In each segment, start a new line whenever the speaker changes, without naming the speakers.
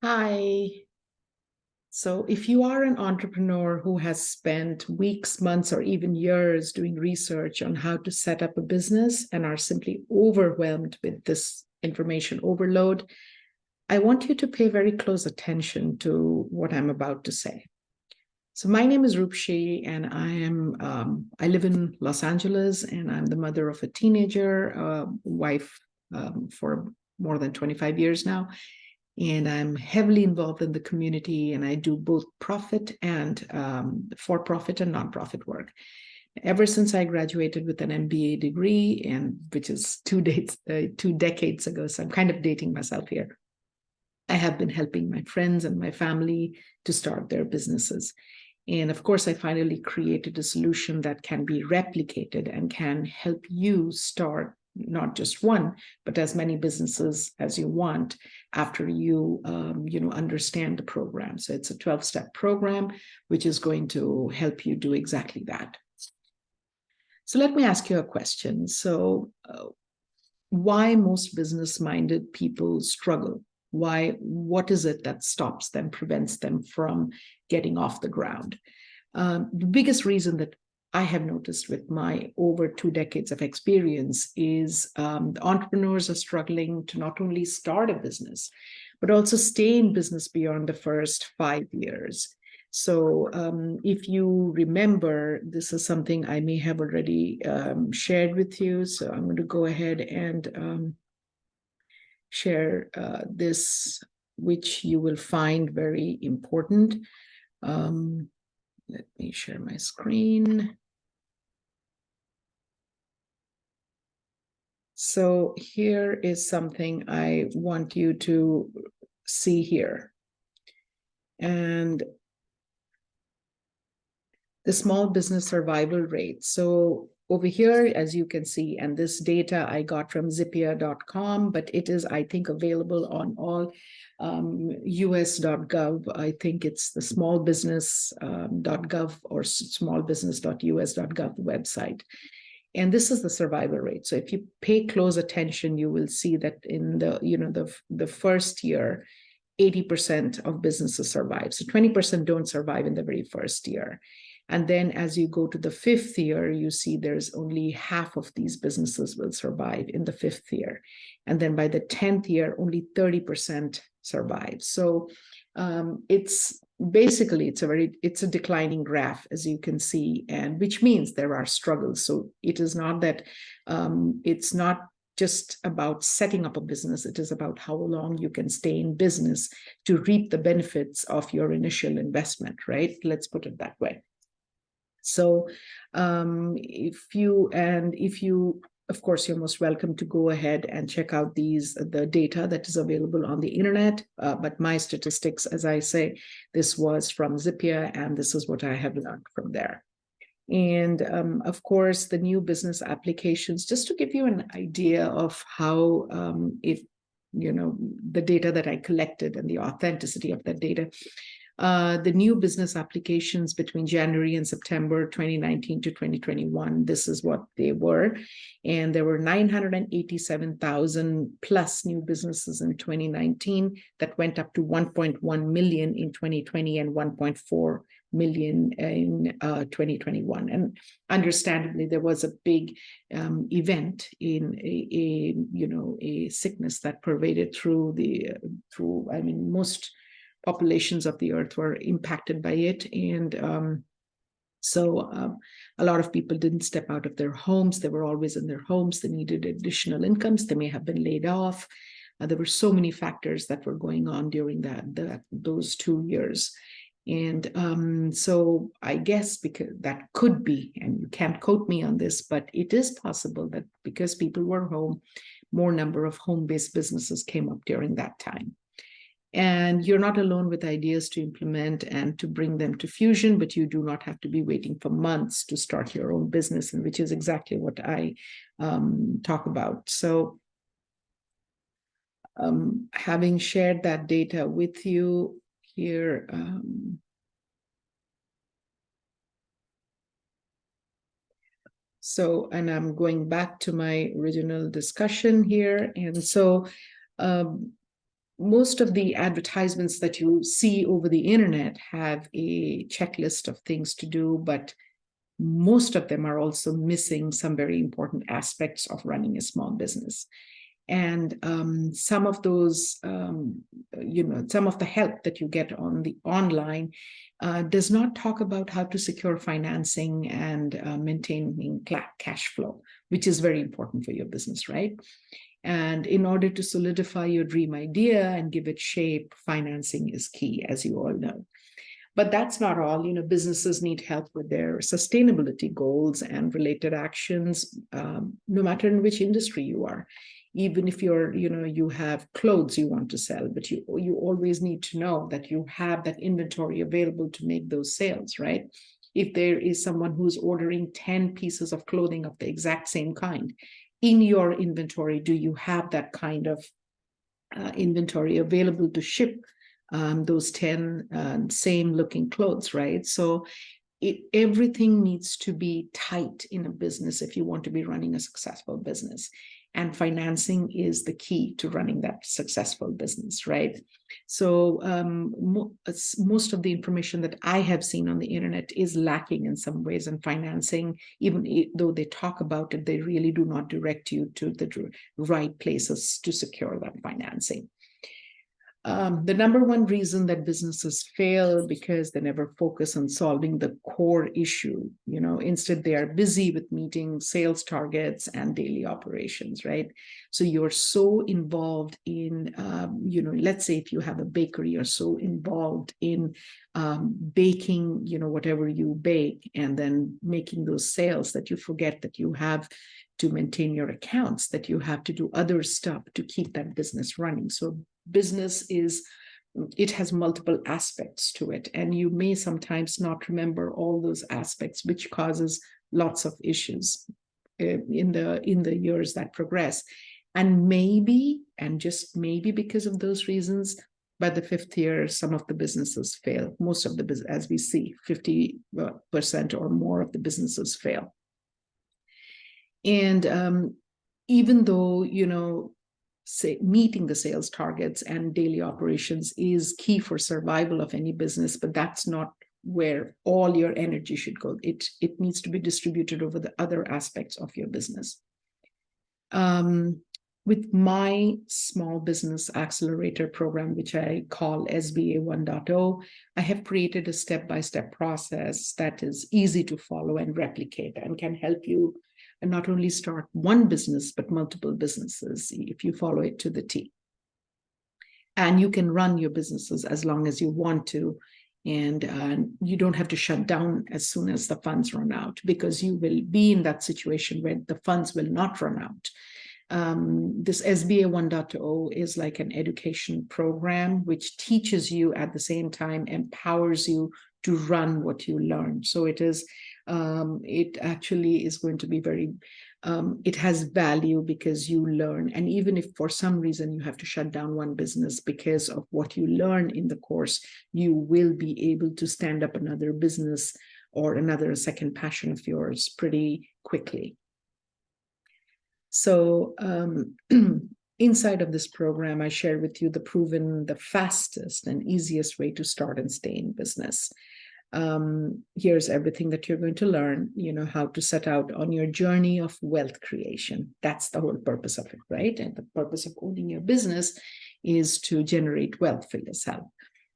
Hi. So, if you are an entrepreneur who has spent weeks, months, or even years doing research on how to set up a business and are simply overwhelmed with this information overload, I want you to pay very close attention to what I'm about to say. So, my name is Rupshi, and I live in Los Angeles, and I'm the mother of a teenager, wife for more than 25 years now, and I'm heavily involved in the community, and I do both profit and for-profit and nonprofit work. Ever since I graduated with an MBA degree, and which is 2 decades ago, so I'm kind of dating myself here. I have been helping my friends and my family to start their businesses. And of course, I finally created a solution that can be replicated and can help you start not just one, but as many businesses as you want after you understand the program. So it's a 12-step program, which is going to help you do exactly that. So let me ask you a question. Why most business-minded people struggle? What is it that stops them, prevents them from getting off the ground? The biggest reason that I have noticed with my over 2 decades of experience is entrepreneurs are struggling to not only start a business, but also stay in business beyond the first 5 years. So if you remember, this is something I may have already shared with you. So I'm going to go ahead and share this, which you will find very important. Let me share my screen. So here is something I want you to see here. And the small business survival rate. So over here, as you can see, and this data I got from Zippia.com, but it is, I think, available on all us.gov. I think it's the smallbusiness.gov or smallbusiness.us.gov website. And this is the survival rate. So if you pay close attention, you will see that in the first year, 80% of businesses survive. So 20% don't survive in the very first year. And then as you go to the fifth year, you see there's only half of these businesses will survive in the fifth year. And then by the 10th year, only 30% survive. So it's basically it's a declining graph, as you can see, and which means there are struggles. So it is not that it's not just about setting up a business. It is about how long you can stay in business to reap the benefits of your initial investment, right? Let's put it that way. So if you, of course, you're most welcome to go ahead and check out the data that is available on the internet. But my statistics, as I say, this was from Zippia, and this is what I have learned from there. And of course, the new business applications, just to give you an idea of how the data that I collected and the authenticity of that data. The new business applications between January and September 2019 to 2021, this is what they were. And there were 987,000 plus new businesses in 2019 that went up to 1.1 million in 2020 and 1.4 million in 2021. And understandably, there was a big event in a sickness that pervaded through most populations of the earth were impacted by it. And so a lot of people didn't step out of their homes. They were always in their homes. They needed additional incomes. They may have been laid off. There were so many factors that were going on during those 2 years. And so I guess because that could be, and you can't quote me on this, but it is possible that because people were home, more number of home-based businesses came up during that time. And you're not alone with ideas to implement and to bring them to fusion, but you do not have to be waiting for months to start your own business, and which is exactly what I talk about. So having shared that data with you here, and I'm going back to my original discussion here. And so most of the advertisements that you see over the internet have a checklist of things to do, but most of them are also missing some very important aspects of running a small business. And some of those, some of the help that you get on the online does not talk about how to secure financing and maintaining cash flow, which is very important for your business, right? And in order to solidify your dream idea and give it shape, financing is key, as you all know. But that's not all. Businesses need help with their sustainability goals and related actions, no matter in which industry you are. Even if you have clothes you want to sell, but you always need to know that you have that inventory available to make those sales, right? If there is someone who's ordering 10 pieces of clothing of the exact same kind, in your inventory, do you have that kind of inventory available to ship those 10 same looking clothes, right? So everything needs to be tight in a business if you want to be running a successful business. And financing is the key to running that successful business, right? So most of the information that I have seen on the internet is lacking in some ways in financing. Even though they talk about it, they really do not direct you to the right places to secure that financing. The number one reason that businesses fail because they never focus on solving the core issue. Instead they are busy with meeting sales targets and daily operations, right? So you're so involved in, let's say if you have a bakery, you're so involved in baking, whatever you bake, and then making those sales that you forget that you have to maintain your accounts, that you have to do other stuff to keep that business running. So business it has multiple aspects to it, and you may sometimes not remember all those aspects, which causes lots of issues in the years that progress. And maybe, and just maybe because of those reasons, by the 5th year, some of the businesses fail. Most of the business, as we see, 50% or more of the businesses fail. And even though, meeting the sales targets and daily operations is key for survival of any business, but that's not where all your energy should go. It needs to be distributed over the other aspects of your business. With my small business accelerator program, which I call SBA 1.0, I have created a step-by-step process that is easy to follow and replicate and can help you not only start one business, but multiple businesses if you follow it to the T. And you can run your businesses as long as you want to, and you don't have to shut down as soon as the funds run out, because you will be in that situation where the funds will not run out. This SBA 1.0 is like an education program which teaches you, at the same time empowers you to run what you learn. So it actually is going to be very, it has value because you learn. And even if for some reason you have to shut down one business because of what you learn in the course, you will be able to stand up another business or another second passion of yours pretty quickly. So inside of this program, I share with you the fastest and easiest way to start and stay in business. Here's everything that you're going to learn, how to set out on your journey of wealth creation. That's the whole purpose of it, right? And the purpose of owning your business is to generate wealth for yourself.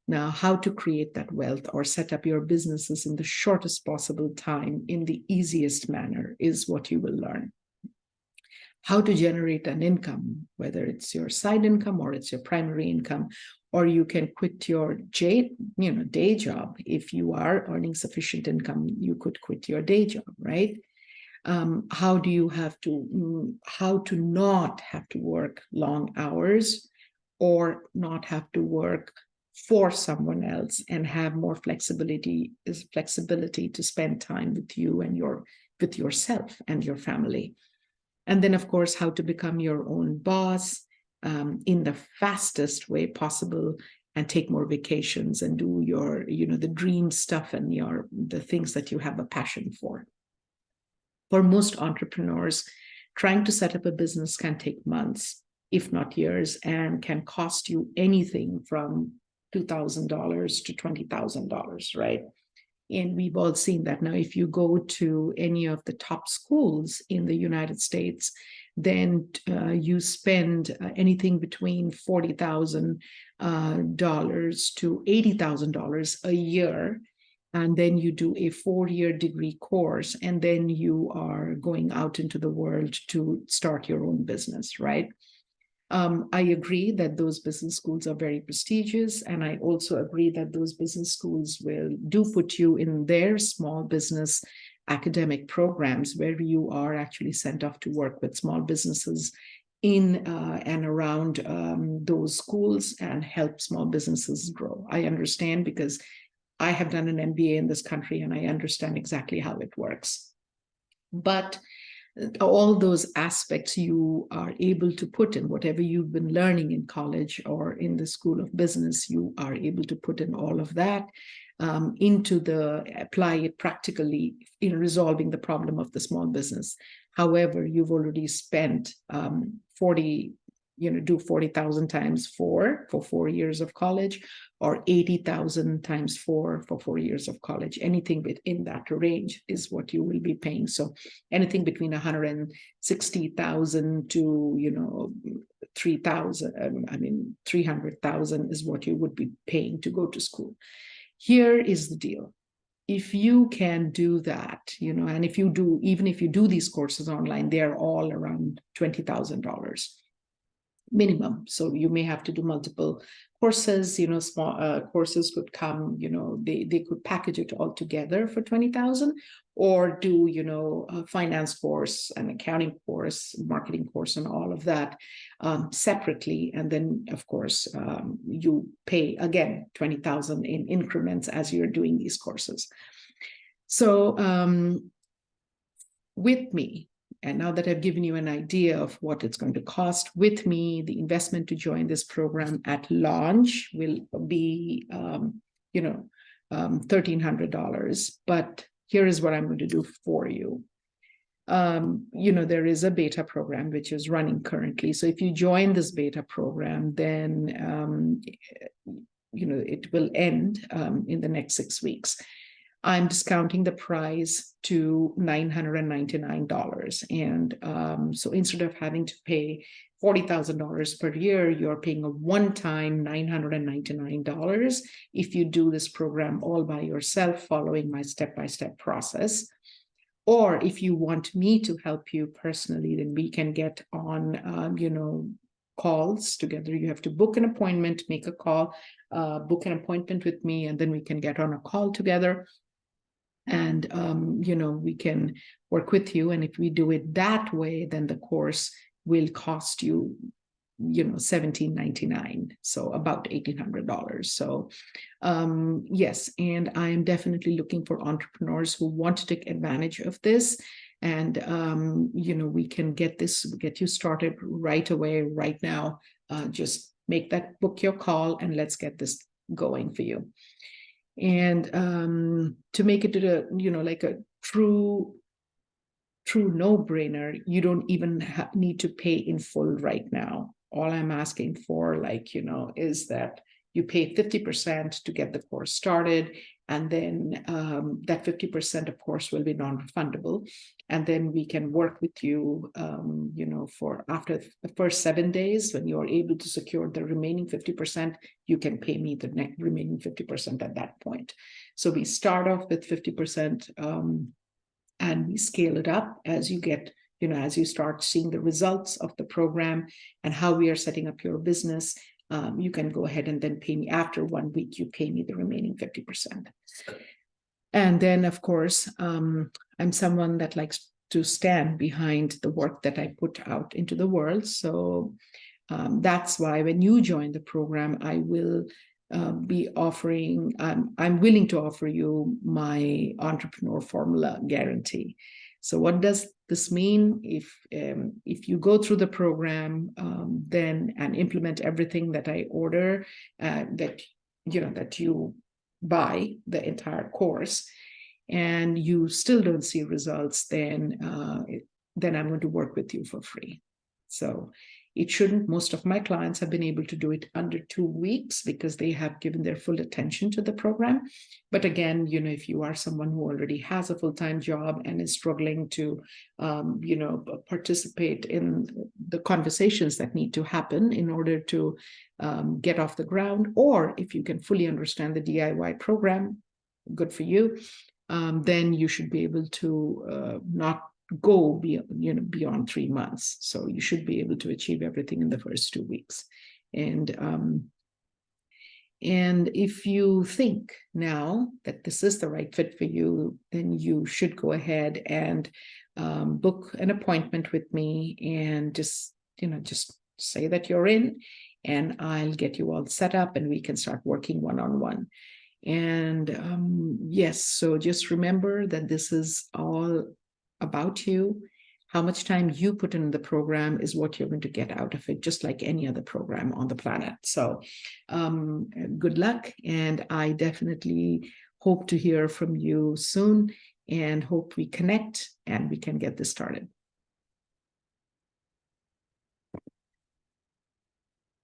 Now, how to create that wealth or set up your businesses in the shortest possible time in the easiest manner is what you will learn. How to generate an income, whether it's your side income or it's your primary income, or you can quit your day job. If you are earning sufficient income, you could quit your day job, right? How to not have to work long hours or not have to work for someone else and have more flexibility to spend time with you and with yourself and your family. And then, of course, how to become your own boss in the fastest way possible and take more vacations and do your, the dream stuff and the things that you have a passion for. For most entrepreneurs, trying to set up a business can take months, if not years, and can cost you anything from $2,000 to $20,000, right? And we've all seen that. Now, if you go to any of the top schools in the United States, then you spend anything between $40,000 to $80,000 a year. And then you do a 4-year degree course, and then you are going out into the world to start your own business, right? I agree that those business schools are very prestigious, and I also agree that those business schools do put you in their small business academic programs where you are actually sent off to work with small businesses in and around those schools and help small businesses grow. I understand because I have done an MBA in this country and I understand exactly how it works. But all those aspects you are able to put in whatever you've been learning in college or in the School of Business, you are able to put in all of that apply it practically in resolving the problem of the small business. However, you've already spent do 40,000 times 4 for 4 years of college, or 80,000 times 4 for 4 years of college. Anything within that range is what you will be paying. So anything between 160,000 to 300,000 is what you would be paying to go to school. Here is the deal. If you can do that, and even if you do these courses online, they're all around $20,000 minimum. So you may have to do multiple courses, small courses could come, they could package it all together for 20,000, or do, a finance course, an accounting course, marketing course, and all of that separately. And then, of course, you pay, again, 20,000 in increments as you're doing these courses. So with me, and now that I've given you an idea of what it's going to cost, with me, the investment to join this program at launch will be, $1,300. But here is what I'm going to do for you. There is a beta program which is running currently. So if you join this beta program, then, it will end in the next 6 weeks. I'm discounting the price to $999. And so instead of having to pay $40,000 per year, you're paying a one-time $999 if you do this program all by yourself, following my step-by-step process. Or if you want me to help you personally, then we can get on, calls together. You have to book an appointment, make a call, book an appointment with me, and then we can get on a call together. And, we can work with you. And if we do it that way, then the course will cost you, $1,799. So about $1,800. So, yes. And I'm definitely looking for entrepreneurs who want to take advantage of this. And, we can get you started right away, right now. Just book your call, and let's get this going for you. And to make it like a true no-brainer, you don't even need to pay in full right now. All I'm asking for, is that you pay 50% to get the course started, and then that 50%, of course, will be non-refundable. And then we can work with you, for after the first 7 days, when you're able to secure the remaining 50%, you can pay me the remaining 50% at that point. So we start off with 50%, and we scale it up as you get, as you start seeing the results of the program and how we are setting up your business. You can go ahead and then pay me after 1 week, you pay me the remaining 50%. And then, of course, I'm someone that likes to stand behind the work that I put out into the world. So that's why when you join the program, I will be offering, I'm willing to offer you my entrepreneur formula guarantee. So what does this mean? If you go through the program, then and implement everything that I order, that you buy the entire course, and you still don't see results, then I'm going to work with you for free. So It shouldn't. Most of my clients have been able to do it under 2 weeks because they have given their full attention to the program. But again, if you are someone who already has a full-time job and is struggling to, participate in the conversations that need to happen in order to get off the ground, or if you can fully understand the DIY program, good for you. Then you should be able to not go beyond 3 months. So you should be able to achieve everything in the first 2 weeks. And if you think now that this is the right fit for you, then you should go ahead and book an appointment with me and just say that you're in, and I'll get you all set up and we can start working one-on-one. And yes, so just remember that this is all about you. How much time you put in the program is what you're going to get out of it, just like any other program on the planet. So good luck, and I definitely hope to hear from you soon, and hope we connect and we can get this started.